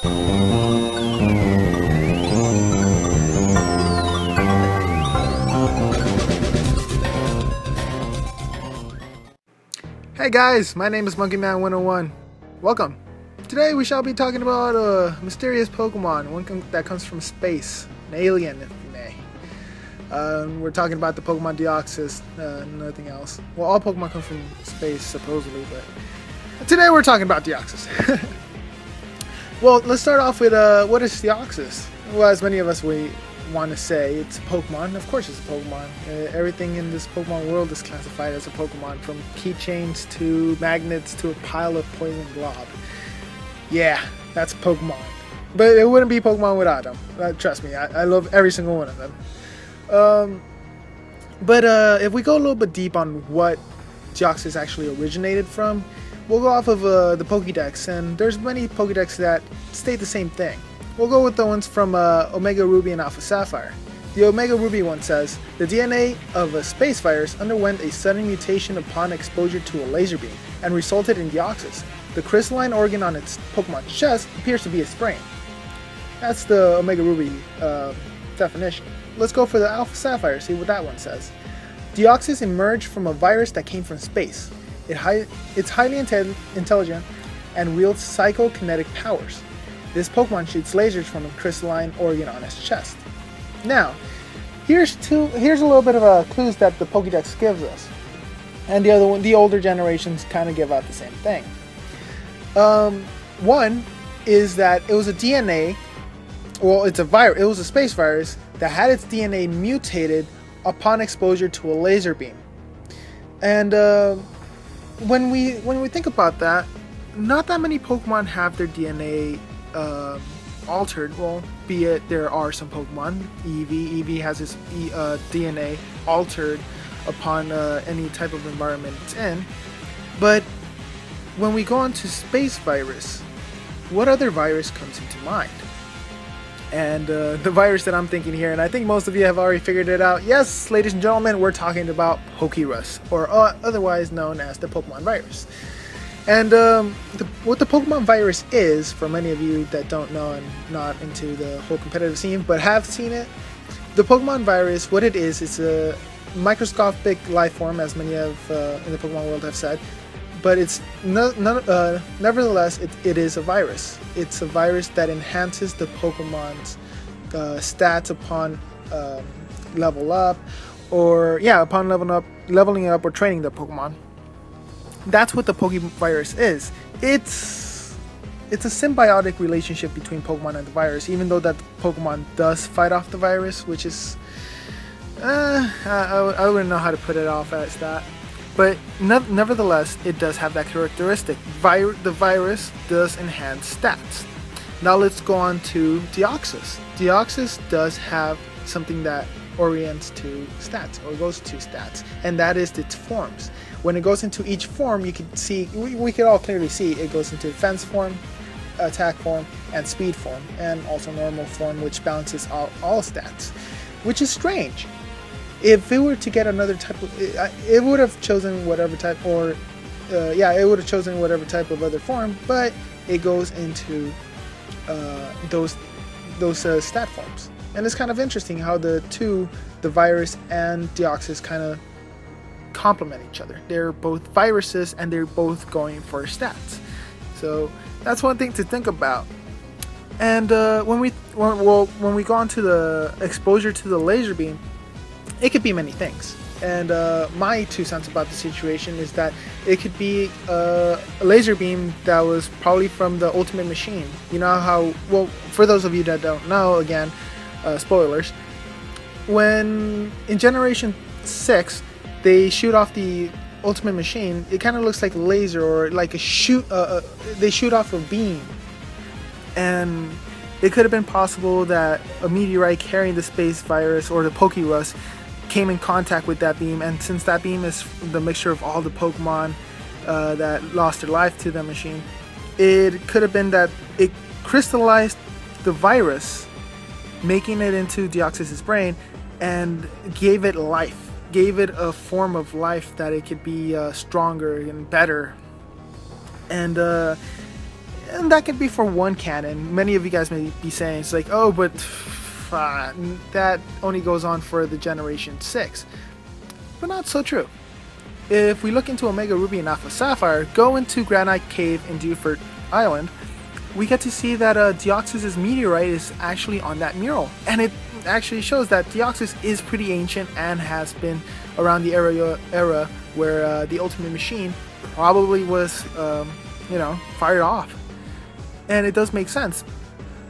Hey guys, my name is Monkeyman101. Welcome. Today we shall be talking about a mysterious Pokemon, one that comes from space, an alien if you may. We're talking about the Pokemon Deoxys, nothing else. Well, all Pokemon come from space supposedly, but today we're talking about Deoxys. Well, let's start off with what is Deoxys? Well, as many of us we want to say, it's a Pokemon. Of course it's a Pokemon. Everything in this Pokemon world is classified as a Pokemon, from keychains to magnets to a pile of poison glob. Yeah, that's Pokemon. But it wouldn't be Pokemon without them. Trust me, I love every single one of them. But if we go a little bit deep on what Deoxys actually originated from, we'll go off of the Pokédex, and there's many Pokédex that state the same thing. We'll go with the ones from Omega Ruby and Alpha Sapphire. The Omega Ruby one says, the DNA of a space virus underwent a sudden mutation upon exposure to a laser beam and resulted in Deoxys. The crystalline organ on its Pokemon's chest appears to be its brain. That's the Omega Ruby definition. Let's go for the Alpha Sapphire, see what that one says. Deoxys emerged from a virus that came from space. It's highly intelligent and wields psychokinetic powers. This Pokemon shoots lasers from a crystalline organ on its chest. Now, here's a little bit of clues that the Pokédex gives us, and the older generations kind of give out the same thing. One is that it was a DNA, well, it's a virus. It was a space virus that had its DNA mutated upon exposure to a laser beam. And when we think about that, not that many Pokemon have their DNA altered. Well, be it there are some Pokemon, Eevee has its DNA altered upon any type of environment it's in. But when we go on to space virus, what other virus comes into mind? And the virus that I'm thinking here, and I think most of you have already figured it out. Yes, ladies and gentlemen, we're talking about Pokerus, or otherwise known as the Pokemon virus. And what the Pokemon virus is, for many of you that don't know and not into the whole competitive scene, but have seen it, the Pokemon virus, what it is, it's a microscopic life form, as many of in the Pokemon world have said, but it's nevertheless, it is a virus. It's a virus that enhances the Pokemon's stats upon level up, or upon leveling up or training the Pokemon. That's what the Pokevirus is. It's a symbiotic relationship between Pokemon and the virus, even though that Pokemon does fight off the virus, which is I wouldn't know how to put it off as that. But nevertheless, it does have that characteristic. The virus does enhance stats. Now let's go on to Deoxys. Deoxys does have something that orients to stats, or goes to stats, and that is its forms. When it goes into each form, you can see, we can all clearly see, it goes into defense form, attack form, and speed form, and also normal form, which balances out all stats, which is strange. If it were to get another type of, it would have chosen whatever type, or it would have chosen whatever type of other form, but it goes into those stat forms. And it's kind of interesting how the virus and Deoxys, kind of complement each other. They're both viruses and they're both going for stats. So that's one thing to think about. And when we go on to the exposure to the laser beam, it could be many things. And my 2 cents about the situation is that it could be a laser beam that was probably from the Ultimate Machine. You know how, well, for those of you that don't know, again, spoilers, when in Generation 6 they shoot off the Ultimate Machine, it kind of looks like a laser, or like they shoot off a beam. And it could have been possible that a meteorite carrying the space virus or the Pokerus came in contact with that beam, and since that beam is the mixture of all the Pokemon that lost their life to the machine, it could have been that it crystallized the virus, making it into Deoxys' brain, and gave it life. Gave it a form of life that it could be stronger and better. And And that could be for one canon. Many of you guys may be saying, it's like, oh, but that only goes on for the Generation 6. But not so true. If we look into Omega Ruby and Alpha Sapphire, go into Granite Cave in Dewford Island, we get to see that Deoxys' meteorite is actually on that mural. And it actually shows that Deoxys is pretty ancient and has been around the era where the Ultimate Machine probably was, you know, fired off. And it does make sense.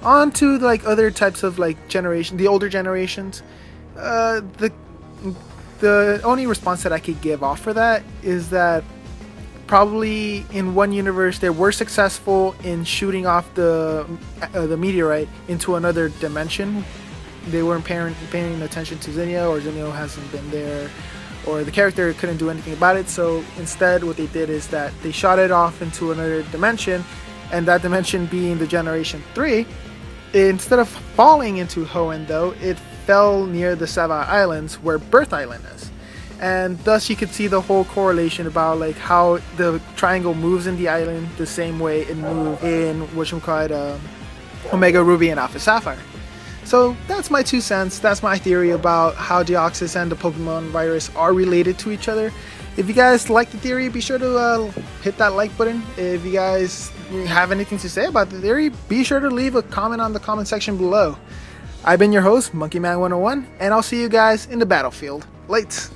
On to like other types of like generation, the older generations. The only response that I could give off for that is that probably in one universe they were successful in shooting off the meteorite into another dimension. They weren't paying attention to Zinnia, or Zinnia hasn't been there, or the character couldn't do anything about it. So instead what they did is that they shot it off into another dimension, and that dimension being the Generation 3, instead of falling into Hoenn though, it fell near the Sapphire Islands where Birth Island is. And thus you could see the whole correlation about like how the triangle moves in the island the same way it moved in whatchamacallit, Omega Ruby and Alpha Sapphire. So that's my 2 cents. That's my theory about how Deoxys and the Pokemon virus are related to each other. If you guys like the theory, be sure to hit that like button. If you guys have anything to say about the theory, be sure to leave a comment on the comment section below. I've been your host, Monkeyman101, and I'll see you guys in the battlefield. Late.